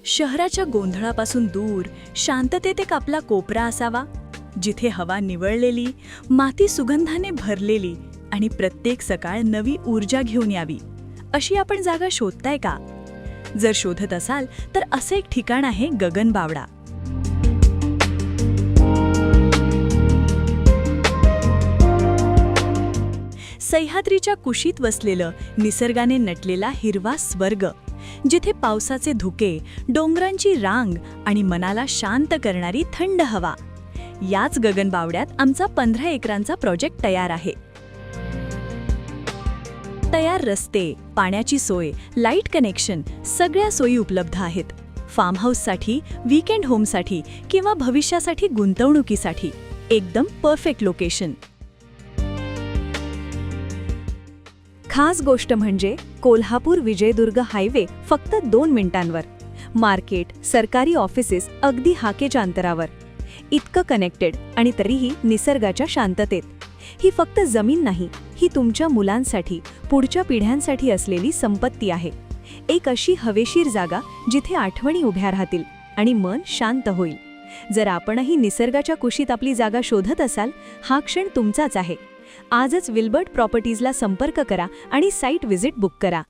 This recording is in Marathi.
शहराच्या गोंधळापासून दूर शांततेत एक आपला कोपरा असावा, जिथे हवा निवळलेली, माती सुगंधाने भरलेली आणि प्रत्येक सकाळ नवी ऊर्जा घेऊन यावी. अशी आपण जागा शोधताय का? जर शोधत असाल तर असे एक ठिकाण आहे गगनबावडा. सह्याद्रीच्या कुशीत वसलेलं निसर्गाने नटलेला हिरवा स्वर्ग, जिथे पावसाचे धुके, डोंगरांची रांग आणि मनाला शांत करणारी थंड हवा. याच गगनबावड्यात आमचा 15 एकरांचा प्रोजेक्ट तयार आहे. तयार रस्ते, पाण्याची सोय, लाईट कनेक्शन सगळ्या सोयी उपलब्ध आहेत. फार्म हाऊससाठी, वीकेंड होमसाठी किंवा भविष्यासाठी गुंतवणुकीसाठी एकदम परफेक्ट लोकेशन. खास गोष्ट म्हणजे कोल्हापूर विजयदुर्ग हायवे फक्त 2 मिनिटांवर. मार्केट, सरकारी ऑफिसेस अगदी हाकेच्या अंतरावर. इतकं कनेक्टेड आणि तरीही निसर्गाच्या शांततेत. ही फक्त जमीन नाही, ही तुमच्या मुलांसाठी, पुढच्या पिढ्यांसाठी असलेली संपत्ती आहे. एक अशी हवेशीर जागा जिथे आठवणी उभ्या राहतील आणि मन शांत होईल. जर आपणही निसर्गाच्या कुशीत आपली जागा शोधत असाल, हा क्षण तुमचाच आहे. आजच विल्बर्ट प्रॉपर्टीजला संपर्क करा आणि साईट व्हिजिट बुक करा.